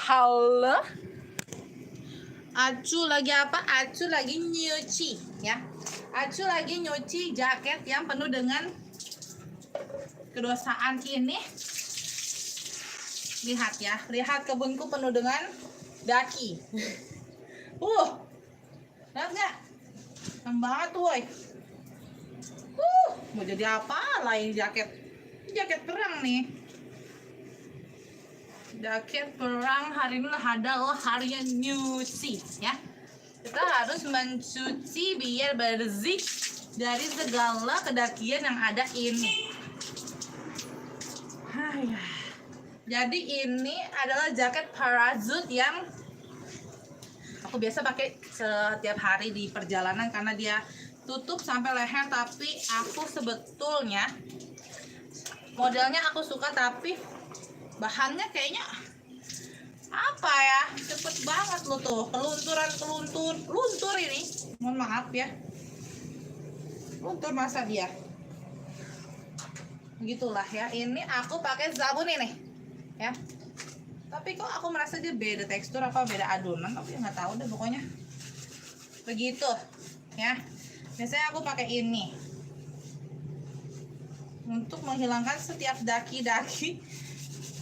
Halo, Acu lagi apa? Acu lagi nyuci ya. Acu lagi nyuci jaket yang penuh dengan kedosaan ini. Lihat ya, lihat kebunku penuh dengan daki. Lihat nggak? Keren banget woi. Mau jadi apa lain jaket? Jaket perang nih. Jaket perang hari ini adalah harinya nyuci ya. Kita harus mencuci biar bersih dari segala kedakian yang ada ini. Jadi ini adalah jaket parachute yang aku biasa pakai setiap hari di perjalanan karena dia tutup sampai leher, tapi aku sebetulnya modelnya aku suka, tapi bahannya kayaknya apa ya, cepet banget lo tuh luntur ini, mohon maaf ya, luntur masa dia begitulah ya. Ini aku pakai sabun ini ya, tapi kok aku merasa dia beda tekstur apa beda adonan, tapi nggak tahu deh, pokoknya begitu ya. Biasanya aku pakai ini untuk menghilangkan setiap daki-daki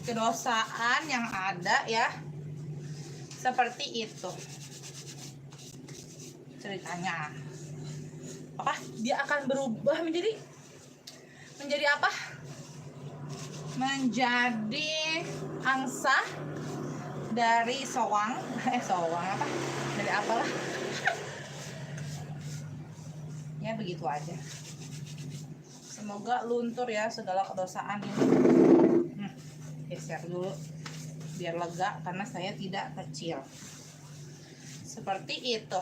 kedosaan yang ada ya, seperti itu ceritanya. Apa dia akan berubah menjadi apa? Menjadi angsa dari soang apa, dari apalah ya, begitu aja. Semoga luntur ya segala kedosaan ini. Geser dulu biar lega karena saya tidak kecil. Seperti itu.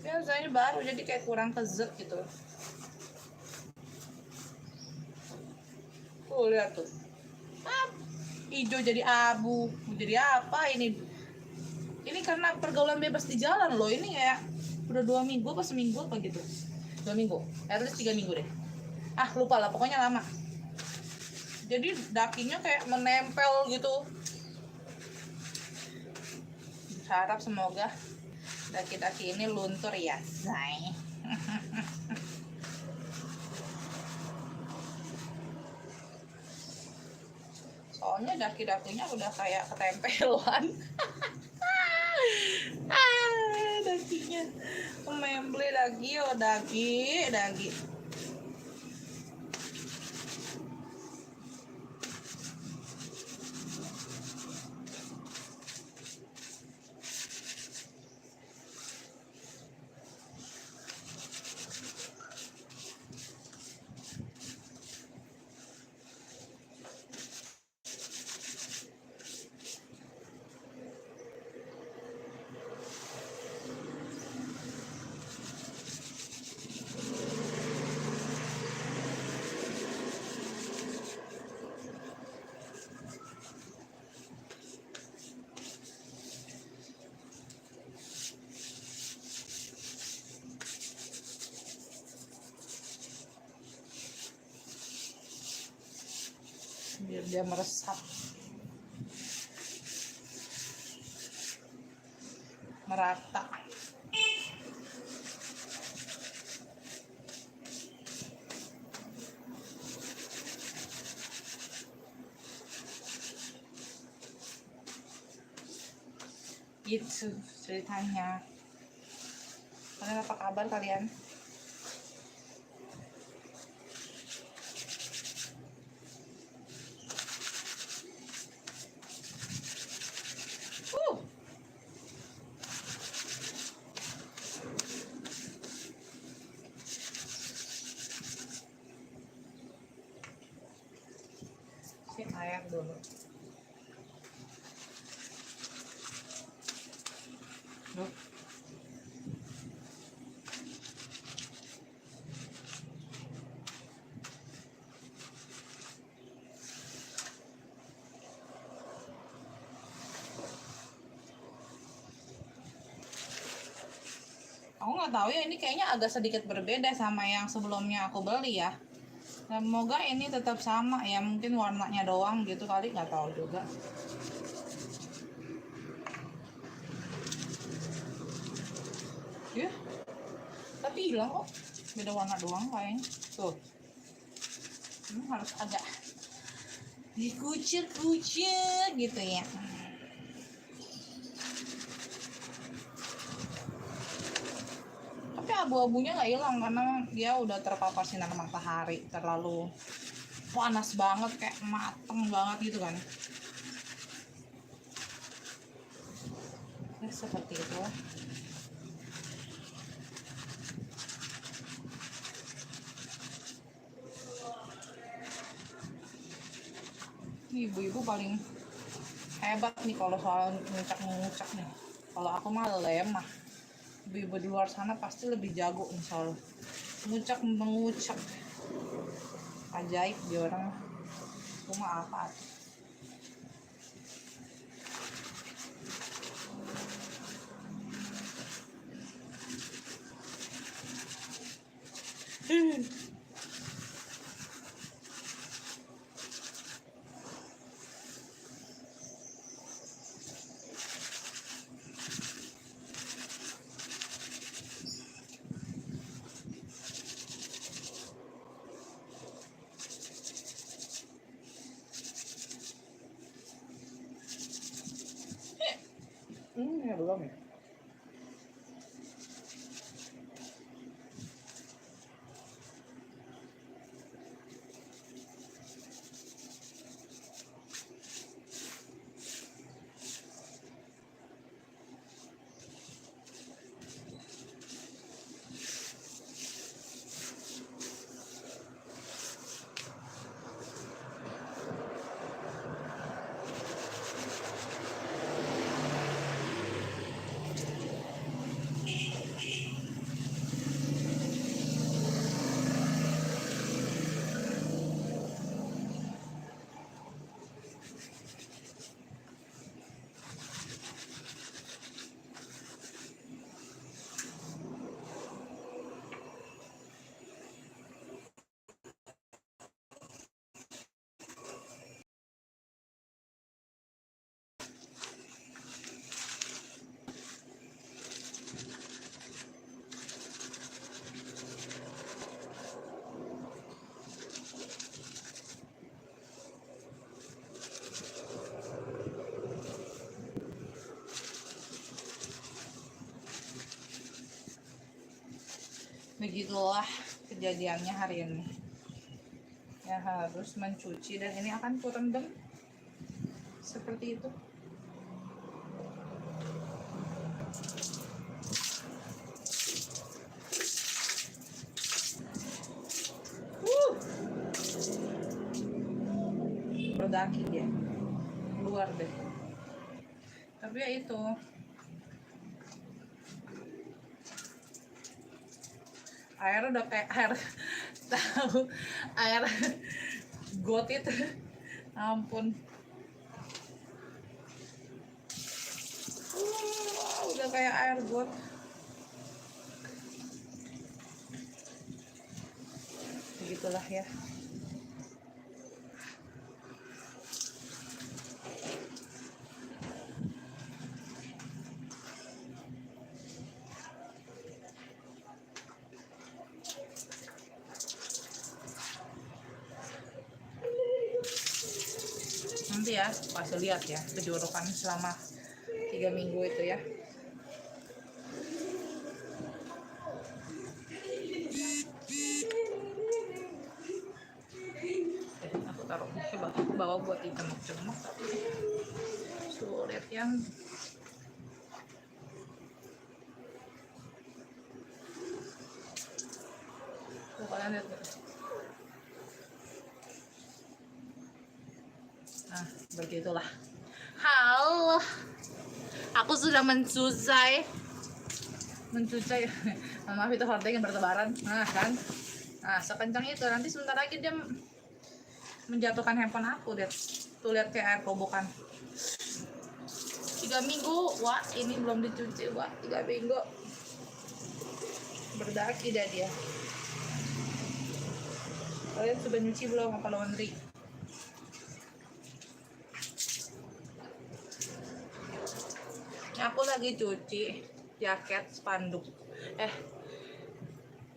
Biasanya baru jadi kayak kurang kezet gitu. Tuh lihat tuh. Hijau jadi abu. Jadi apa ini? Ini karena pergaulan bebas di jalan loh. Ini kayak udah 2 minggu apa seminggu apa gitu. 2 minggu. Harus 3 minggu deh. Lupa lah, pokoknya lama. Jadi dakinya kayak menempel gitu. Harap semoga daki-daki ini luntur ya, say. Soalnya daki-dakinya udah kayak ketempelan. Dakinya memble daki. Biar dia meresap, merata. Gitu ceritanya. Kalian apa kabar kalian? Air dulu. Aku nggak tahu ya, ini kayaknya agak sedikit berbeda sama yang sebelumnya aku beli ya. Semoga ini tetap sama ya, mungkin warnanya doang gitu kali, nggak tahu juga. Ya, tapi hilang kok, beda warna doang kayaknya. Tuh, harus agak dikucek-kucek gitu ya. Tapi abu-abunya nggak hilang karena dia udah terpapar sinar matahari, terlalu panas banget, kayak mateng banget gitu kan. Ya, seperti itu. Ibu-ibu paling hebat nih kalau soal ngucak-ngucak nih. Kalau aku mah lemah. Ibu-ibu di luar sana pasti lebih jago nih soal ngucak mengucak. Ajaib dia orang. Cuma apa? Ya belum ya. Begitulah kejadiannya hari ini. Ya harus mencuci dan ini akan kurendam seperti itu. Berdaki dia keluar deh. Tapi ya itu, air udah kayak air tahu air got itu, ampun. Udah kayak air got. Begitulah ya. Nanti ya kasih lihat ya kejorokan selama 3 minggu itu ya. Aku taruh ke bawah buat dicemuk-cemuk, tapi sulit yang tuh, kalian lihat. Nah, begitulah. Halo, aku sudah mencuci. Maaf itu hordeng yang bertebaran. Nah kan, nah sekencang itu nanti sebentar lagi dia menjatuhkan handphone aku. Tuh lihat kayak air kobokan. 3 minggu, wah ini belum dicuci, wah 3 minggu. Berdaki dah dia. Kalian sudah nyuci belum apa laundry? Aku lagi cuci jaket spanduk.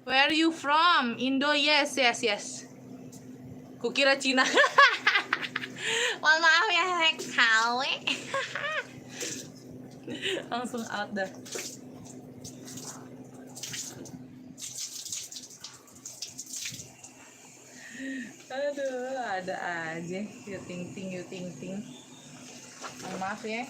Where are you from? Indo, yes. Kukira Cina. Mohon maaf ya, KW. Langsung out dah. Aduh, ada aja. You ting. Mohon maaf ya.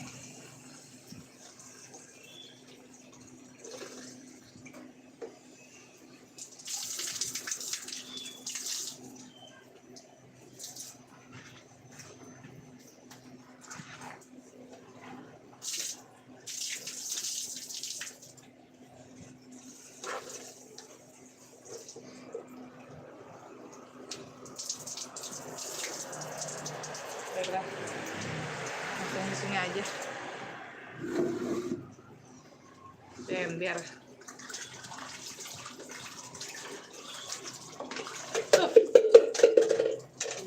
Baiklah, langsung di sini aja. Biar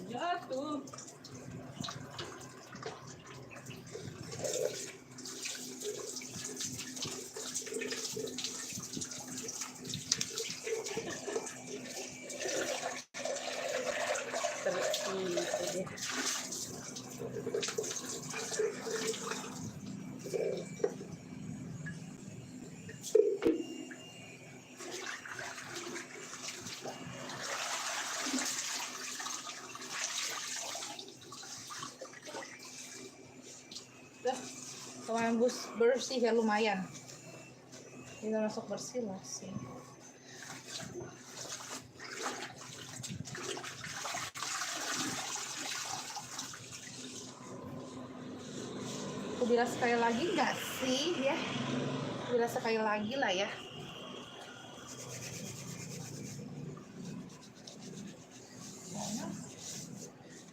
jatuh. Lumayan bersih ya, lumayan. Bisa masuk bersih lah sih. Aku bilang sekali lagi nggak sih ya? Bilang sekali lagi lah ya.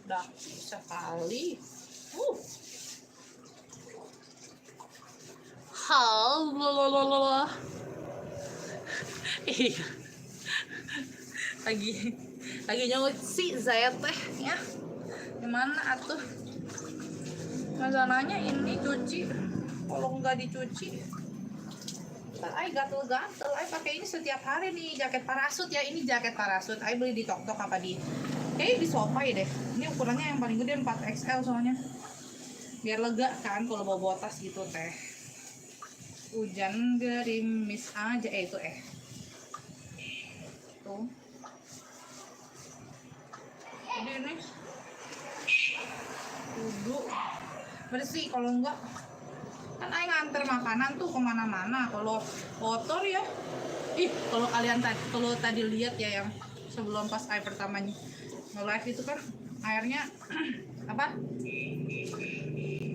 Udah sekali. Halo. Iya. Lagi nyuci saya teh ya. Gimana atuh? Masalahnya ini cuci. Kalau nggak dicuci, ay gatel-gatel. Ay pakai ini setiap hari nih, jaket parasut ya. Ini jaket parasut. Ay beli di Tok-Tok apa di? Kayaknya di Shopee deh. Ini ukurannya yang paling gede 4XL soalnya. Biar lega kan kalau bawa tas gitu teh. Hujan gerimis aja itu tuh. Jadi ini kudu bersih, kalau enggak kan aing nganter makanan tuh kemana-mana. Kalau kotor ya, kalau kalian tadi lihat ya yang sebelum pas air pertamanya nge-live itu kan airnya apa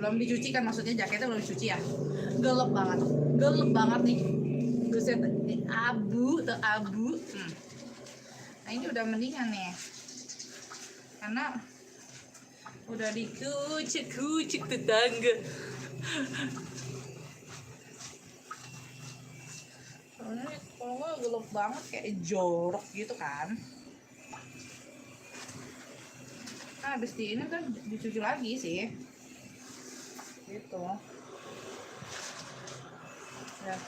belum dicuci kan, maksudnya jaketnya belum dicuci ya, gelap banget nih. Buset, abu. Nah ini udah mendingan nih karena udah dikucek tetangga. Soalnya kalau nggak gelap banget kayak jorok gitu kan. Nah habis di ini kan dicuci lagi sih gitu ya,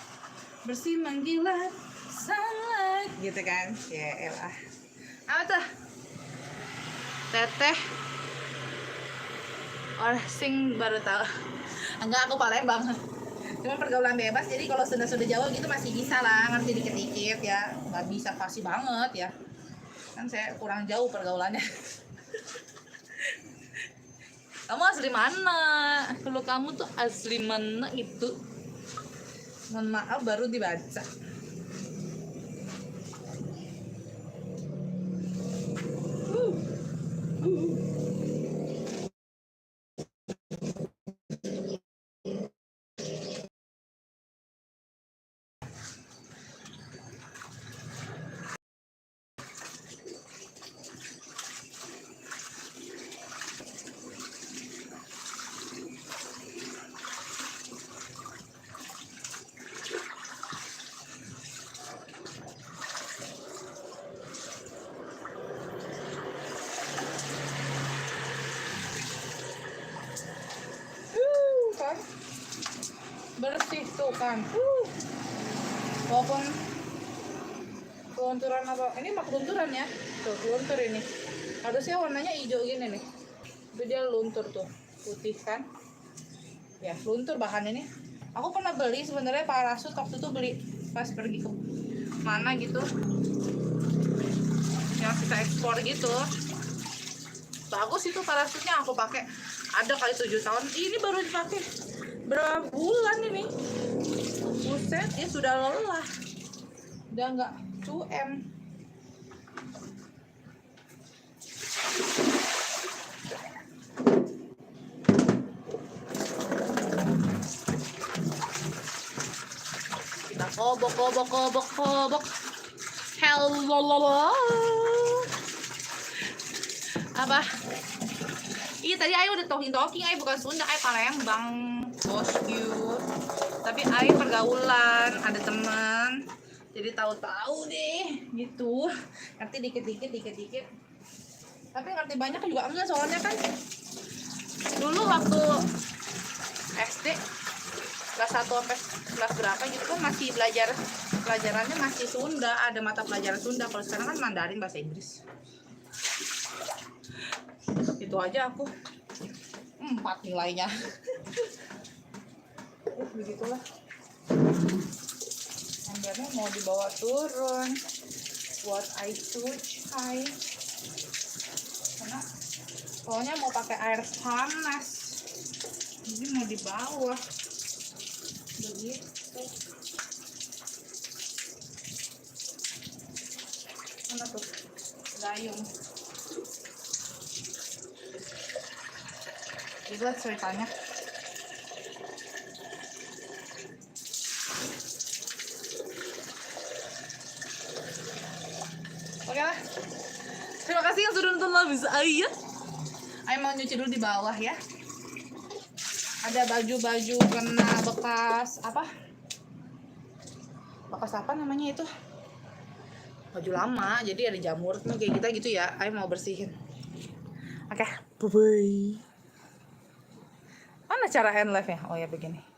bersih mengkilat sunlight gitu kan ya elah. Apa tuh teteh orang sing baru tahu. Enggak, aku Palembang, cuma pergaulan bebas, jadi kalau sudah Jawa gitu masih bisa lah, ngerti dikit-dikit ya, nggak bisa pasti banget ya kan, saya kurang jauh pergaulannya. Kamu asli mana? Kalau kamu tuh asli mana itu? Mohon maaf baru dibaca. bersih tuh kan. Walaupun kelunturan apa, ini mah kelunturan ya, tuh luntur ini. Harusnya warnanya hijau gini nih, tapi dia luntur tuh, putih kan. Ya luntur bahan ini. Aku pernah beli sebenarnya parasut waktu itu, beli pas pergi ke mana gitu yang kita ekspor gitu. Bagus itu parasutnya, aku pakai ada kali 7 tahun. Ini baru dipakai berapa bulan ini. Buset, dia sudah lelah, udah nggak cuem. Kita kobok. Hello. Apa? Iya tadi Ayo udah talking, Ayo bukan Sunda, Ayo Palembang, bosku. Tapi Ayo pergaulan, ada teman, jadi tahu-tahu deh gitu. Ngerti dikit. Tapi ngerti banyak juga enggak, soalnya kan dulu waktu SD kelas 1 sampai kelas berapa gitu kan masih pelajarannya masih Sunda, ada mata pelajaran Sunda. Kalau sekarang kan Mandarin, bahasa Inggris. Itu aja aku 4 nilainya. Begitulah. Embernya mau dibawa turun buat I cuci, karena soalnya mau pakai air panas, jadi mau dibawa begitu. Mana tuh gayung? Itulah ceritanya. Oke lah. Terima kasih yang sudah nonton Labis Ayo. Ayo mau nyuci dulu di bawah ya. Ada baju-baju kena bekas apa? Bekas apa namanya itu? Baju lama, jadi ada jamur kayak kita gitu ya. Ayo mau bersihin. Oke, bye-bye. Mana cara end live-nya? Oh ya begini.